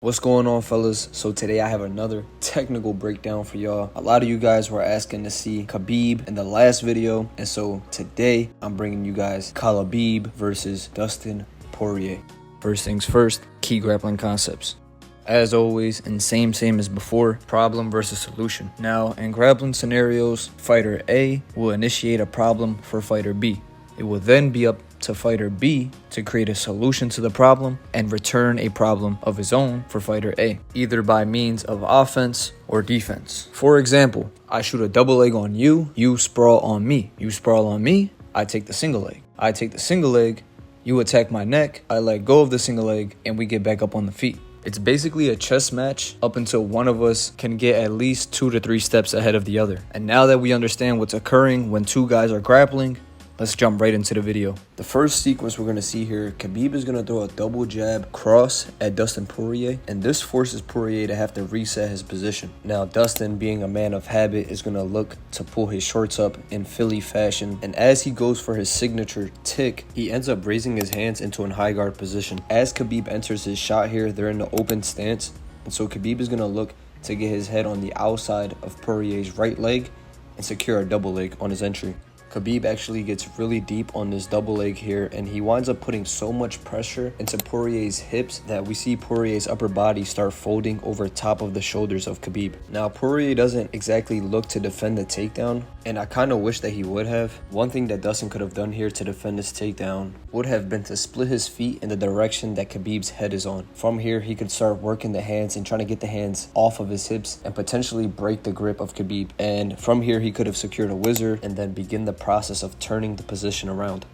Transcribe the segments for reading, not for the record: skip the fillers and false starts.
What's going on, fellas? So today I have another technical breakdown for y'all. A lot of you guys were asking to see Khabib in the last video, and so today I'm bringing you guys Khabib versus Dustin Poirier. First things first, key grappling concepts. As always, and same as before, problem versus solution. Now, in grappling scenarios, fighter A will initiate a problem for fighter B. It will then be up to fighter B to create a solution to the problem and return a problem of his own for fighter A, either by means of offense or defense. For example, I shoot a double leg on you, you sprawl on me. You sprawl on me, I take the single leg. I take the single leg, you attack my neck, I let go of the single leg, and we get back up on the feet. It's basically a chess match up until one of us can get at least 2 to 3 steps ahead of the other. And now that we understand what's occurring when two guys are grappling, let's jump right into the video. The first sequence we're going to see here, Khabib is going to throw a double jab cross at Dustin Poirier, and this forces Poirier to have to reset his position. Now, Dustin, being a man of habit, is going to look to pull his shorts up in Philly fashion, and as he goes for his signature tick, he ends up raising his hands into an high guard position. As Khabib enters his shot here, they're in the open stance, and so Khabib is going to look to get his head on the outside of Poirier's right leg and secure a double leg on his entry. Khabib actually gets really deep on this double leg here, and he winds up putting so much pressure into Poirier's hips that we see Poirier's upper body start folding over top of the shoulders of Khabib. Now, Poirier doesn't exactly look to defend the takedown, and I kind of wish that he would have. One thing that Dustin could have done here to defend this takedown would have been to split his feet in the direction that Khabib's head is on. From here, he could start working the hands and trying to get the hands off of his hips and potentially break the grip of Khabib. And from here, he could have secured a whizzer and then begin the process of turning the position around.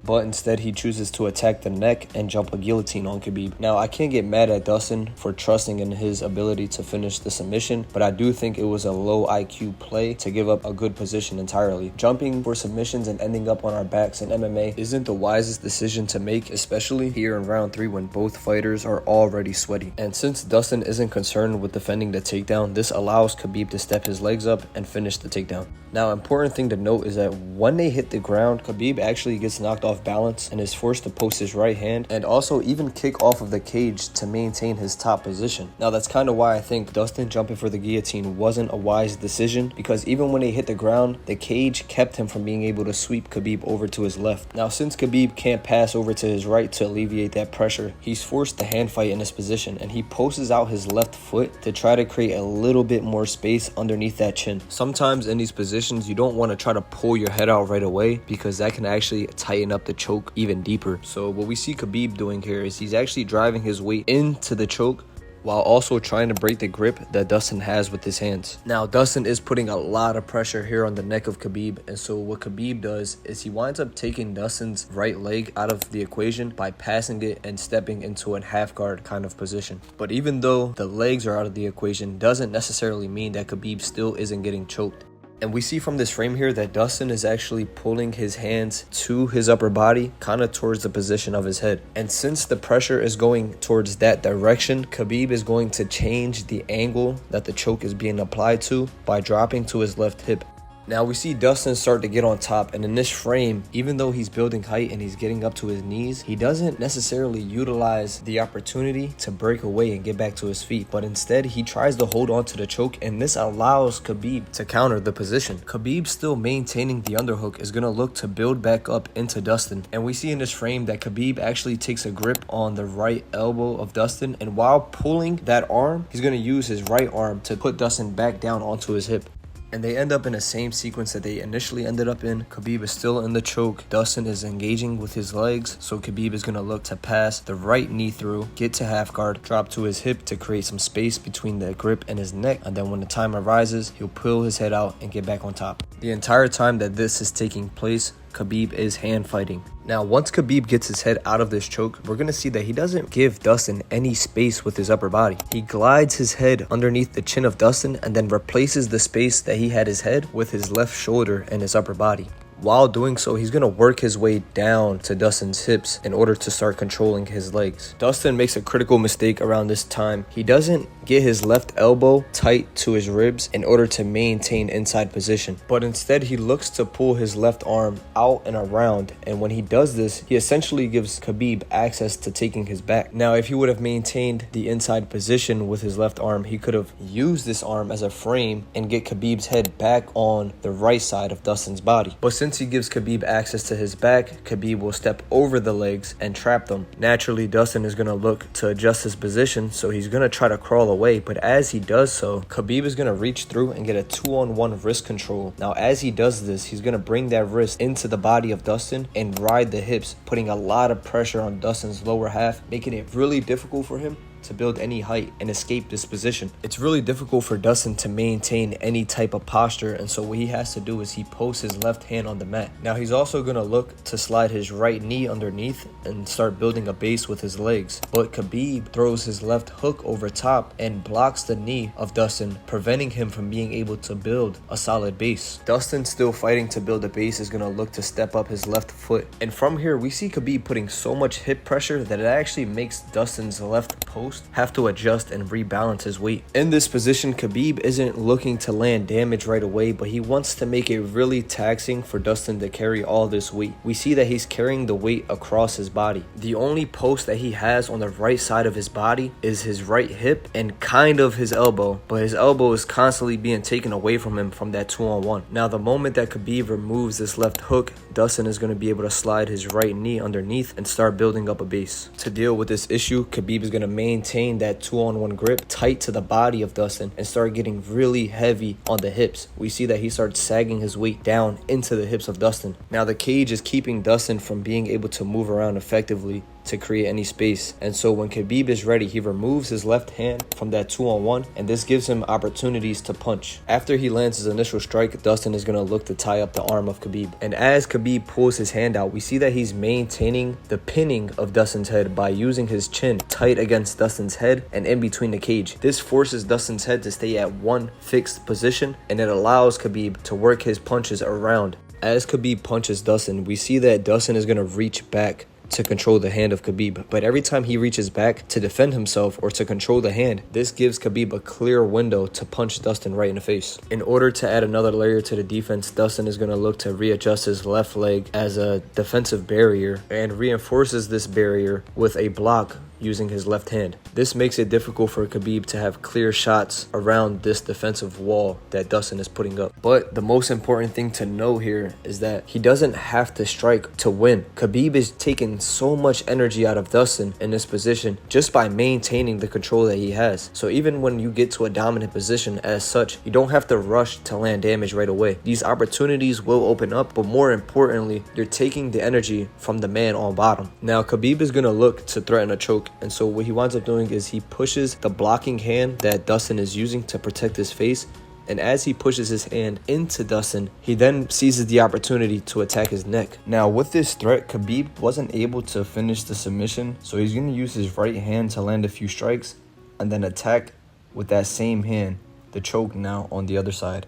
But instead, he chooses to attack the neck and jump a guillotine on Khabib. Now, I can't get mad at Dustin for trusting in his ability to finish the submission, but I do think it was a low IQ play to give up a good position entirely. Jumping for submissions and ending up on our backs in MMA isn't the wisest decision to make, especially here in round 3 when both fighters are already sweaty. And since Dustin isn't concerned with defending the takedown, this allows Khabib to step his legs up and finish the takedown. Now, important thing to note is that when they hit the ground, Khabib actually gets knocked off balance and is forced to post his right hand and also even kick off of the cage to maintain his top position. Now, that's kind of why I think Dustin jumping for the guillotine wasn't a wise decision, because even when they hit the ground, the cage kept him from being able to sweep Khabib over to his left. Now, since Khabib can't pass over to his right to alleviate that pressure, he's forced to hand fight in this position, and he posts out his left foot to try to create a little bit more space underneath that chin. Sometimes in these positions, you don't want to try to pull your head out right away, because that can actually tighten up the choke even deeper. So what we see Khabib doing here is he's actually driving his weight into the choke while also trying to break the grip that Dustin has with his hands. Now, Dustin is putting a lot of pressure here on the neck of Khabib, and so what Khabib does is he winds up taking Dustin's right leg out of the equation by passing it and stepping into a half guard kind of position. But even though the legs are out of the equation, doesn't necessarily mean that Khabib still isn't getting choked. And we see from this frame here that Dustin is actually pulling his hands to his upper body, kind of towards the position of his head. And since the pressure is going towards that direction, Khabib is going to change the angle that the choke is being applied to by dropping to his left hip. Now, we see Dustin start to get on top, and in this frame, even though he's building height and he's getting up to his knees, he doesn't necessarily utilize the opportunity to break away and get back to his feet, but instead he tries to hold on to the choke, and this allows Khabib to counter the position. Khabib, still maintaining the underhook, is going to look to build back up into Dustin, and we see in this frame that Khabib actually takes a grip on the right elbow of Dustin, and while pulling that arm, he's going to use his right arm to put Dustin back down onto his hip. And they end up in the same sequence that they initially ended up in. Khabib is still in the choke. Dustin is engaging with his legs, so Khabib is going to look to pass the right knee through, get to half guard, drop to his hip to create some space between the grip and his neck, and then when the time arises, he'll pull his head out and get back on top. The entire time that this is taking place, Khabib is hand fighting. Now, once Khabib gets his head out of this choke, we're going to see that he doesn't give Dustin any space with his upper body. He glides his head underneath the chin of Dustin and then replaces the space that he had his head with his left shoulder and his upper body. While doing so, he's gonna work his way down to Dustin's hips in order to start controlling his legs. Dustin makes a critical mistake around this time. He doesn't get his left elbow tight to his ribs in order to maintain inside position, but instead he looks to pull his left arm out and around, and when he does this, he essentially gives Khabib access to taking his back. Now, if he would have maintained the inside position with his left arm, he could have used this arm as a frame and get Khabib's head back on the right side of Dustin's body. But since he gives Khabib access to his back, Khabib will step over the legs and trap them. Naturally, Dustin is going to look to adjust his position, so he's going to try to crawl away, but as he does so, Khabib is going to reach through and get a 2-on-1 wrist control. Now, as he does this, he's going to bring that wrist into the body of Dustin and ride the hips, putting a lot of pressure on Dustin's lower half, making it really difficult for him to build any height and escape this position. It's really difficult for Dustin to maintain any type of posture, and so what he has to do is he posts his left hand on the mat. Now he's also going to look to slide his right knee underneath and start building a base with his legs, but Khabib throws his left hook over top and blocks the knee of Dustin, preventing him from being able to build a solid base. Dustin, still fighting to build a base, is going to look to step up his left foot, and from here we see Khabib putting so much hip pressure that it actually makes Dustin's left post have to adjust and rebalance his weight. In this position, Khabib isn't looking to land damage right away, but he wants to make it really taxing for Dustin to carry all this weight. We see that he's carrying the weight across his body. The only post that he has on the right side of his body is his right hip and kind of his elbow, but his elbow is constantly being taken away from him from that 2-on-1. Now, the moment that Khabib removes this left hook, Dustin is going to be able to slide his right knee underneath and start building up a base. To deal with this issue, Khabib is going to maintain that 2-on-1 grip tight to the body of Dustin and start getting really heavy on the hips. We see that he starts sagging his weight down into the hips of Dustin. Now the cage is keeping Dustin from being able to move around effectively to create any space, and so when Khabib is ready, he removes his left hand from that 2-on-1, and this gives him opportunities to punch. After he lands his initial strike, Dustin is going to look to tie up the arm of Khabib, and as Khabib pulls his hand out, we see that he's maintaining the pinning of Dustin's head by using his chin tight against Dustin's head and in between the cage. This forces Dustin's head to stay at one fixed position, and it allows Khabib to work his punches around. As Khabib punches Dustin, we see that Dustin is going to reach back to control the hand of Khabib, but every time he reaches back to defend himself or to control the hand, this gives Khabib a clear window to punch Dustin right in the face. In order to add another layer to the defense, Dustin is going to look to readjust his left leg as a defensive barrier and reinforces this barrier with a block using his left hand. This makes it difficult for Khabib to have clear shots around this defensive wall that Dustin is putting up. But the most important thing to know here is that he doesn't have to strike to win. Khabib is taking so much energy out of Dustin in this position just by maintaining the control that he has. So even when you get to a dominant position as such, you don't have to rush to land damage right away. These opportunities will open up, but more importantly, you're taking the energy from the man on bottom. Now Khabib is going to look to threaten a choke, and so what he winds up doing is he pushes the blocking hand that Dustin is using to protect his face, and as he pushes his hand into Dustin, he then seizes the opportunity to attack his neck. Now with this threat, Khabib wasn't able to finish the submission, so he's going to use his right hand to land a few strikes and then attack with that same hand the choke now on the other side.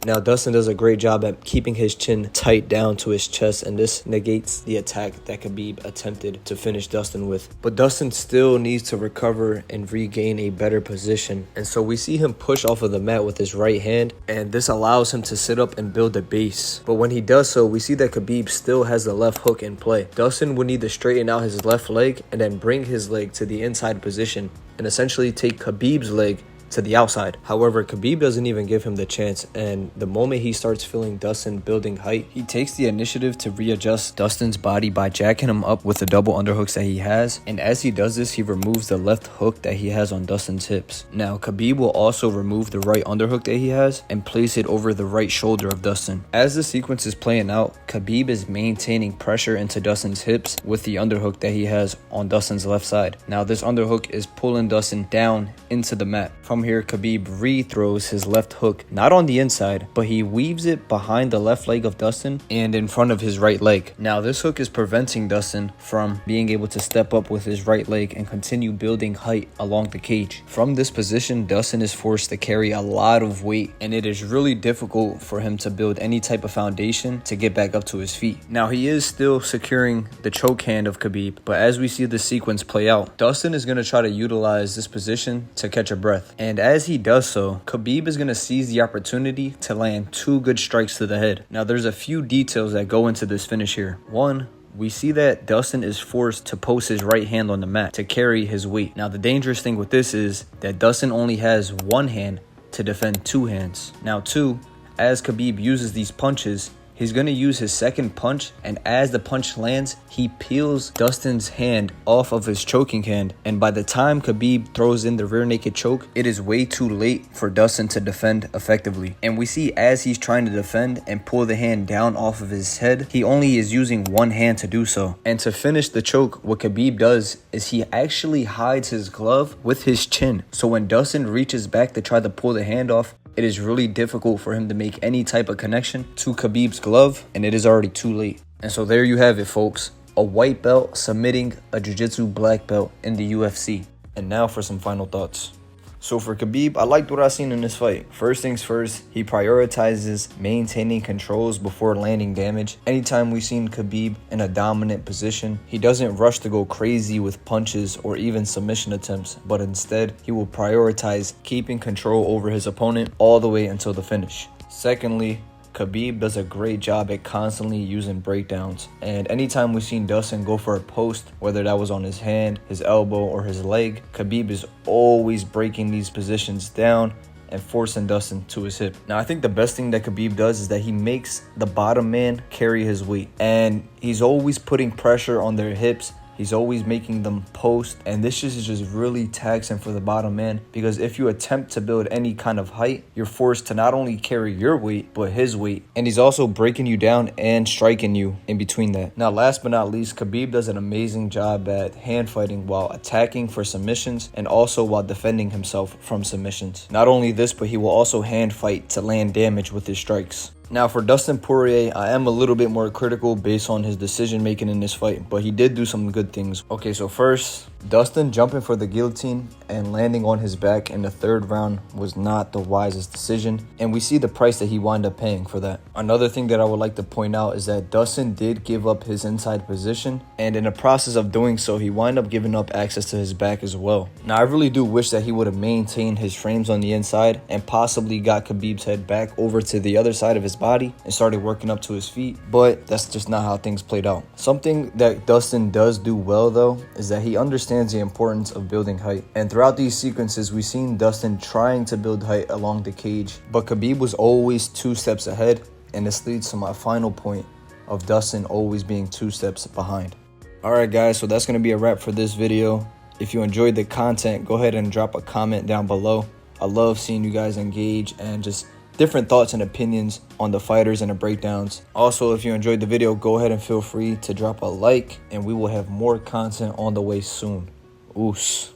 Now Dustin does a great job at keeping his chin tight down to his chest, and this negates the attack that Khabib attempted to finish Dustin with. But Dustin still needs to recover and regain a better position, and so we see him push off of the mat with his right hand, and this allows him to sit up and build a base. But when he does so, we see that Khabib still has the left hook in play. Dustin would need to straighten out his left leg and then bring his leg to the inside position and essentially take Khabib's leg to the outside. However, Khabib doesn't even give him the chance, and the moment he starts feeling Dustin building height, he takes the initiative to readjust Dustin's body by jacking him up with the double underhooks that he has, and as he does this, he removes the left hook that he has on Dustin's hips. Now Khabib will also remove the right underhook that he has and place it over the right shoulder of Dustin. As the sequence is playing out, Khabib is maintaining pressure into Dustin's hips with the underhook that he has on Dustin's left side. Now this underhook is pulling Dustin down into the mat. From from here, Khabib re-throws his left hook, not on the inside, but he weaves it behind the left leg of Dustin and in front of his right leg. Now, this hook is preventing Dustin from being able to step up with his right leg and continue building height along the cage. From this position, Dustin is forced to carry a lot of weight, and it is really difficult for him to build any type of foundation to get back up to his feet. Now, he is still securing the choke hand of Khabib, but as we see the sequence play out, Dustin is going to try to utilize this position to catch a breath. And as he does so, Khabib is going to seize the opportunity to land 2 good strikes to the head. Now, there's a few details that go into this finish here. One, we see that Dustin is forced to post his right hand on the mat to carry his weight. Now, the dangerous thing with this is that Dustin only has one hand to defend 2 hands. Now, 2, as Khabib uses these punches, he's going to use his second punch, and as the punch lands, he peels Dustin's hand off of his choking hand. And by the time Khabib throws in the rear naked choke, it is way too late for Dustin to defend effectively. And we see as he's trying to defend and pull the hand down off of his head, he only is using one hand to do so. And to finish the choke, what Khabib does is he actually hides his glove with his chin. So when Dustin reaches back to try to pull the hand off, it is really difficult for him to make any type of connection to Khabib's glove, and it is already too late. And so there you have it, folks. A white belt submitting a jiu-jitsu black belt in the UFC. And now for some final thoughts. So for Khabib, I liked what I seen in this fight. First things first, he prioritizes maintaining controls before landing damage. Anytime we've seen Khabib in a dominant position, he doesn't rush to go crazy with punches or even submission attempts, but instead, he will prioritize keeping control over his opponent all the way until the finish. Secondly, Khabib does a great job at constantly using breakdowns, and anytime we've seen Dustin go for a post, whether that was on his hand, his elbow, or his leg, Khabib is always breaking these positions down and forcing Dustin to his hip. Now, I think the best thing that Khabib does is that he makes the bottom man carry his weight, and he's always putting pressure on their hips. He's always making them post, and this is just really taxing for the bottom man, because if you attempt to build any kind of height, you're forced to not only carry your weight, but his weight. And he's also breaking you down and striking you in between that. Now, last but not least, Khabib does an amazing job at hand fighting while attacking for submissions and also while defending himself from submissions. Not only this, but he will also hand fight to land damage with his strikes. Now, for Dustin Poirier, I am a little bit more critical based on his decision making in this fight, but he did do some good things. Okay, so first, Dustin jumping for the guillotine and landing on his back in the 3rd round was not the wisest decision, and we see the price that he wound up paying for that. Another thing that I would like to point out is that Dustin did give up his inside position, and in the process of doing so, he wound up giving up access to his back as well. Now, I really do wish that he would have maintained his frames on the inside and possibly got Khabib's head back over to the other side of his body and started working up to his feet, but that's just not how things played out. Something that Dustin does do well, though, is that he understands the importance of building height. And throughout these sequences, we've seen Dustin trying to build height along the cage, but Khabib was always 2 steps ahead, and this leads to my final point of Dustin always being 2 steps behind. Alright guys, so that's going to be a wrap for this video. If you enjoyed the content, go ahead and drop a comment down below. I love seeing you guys engage and just different thoughts and opinions on the fighters and the breakdowns. Also, if you enjoyed the video, go ahead and feel free to drop a like, and we will have more content on the way soon. Oos.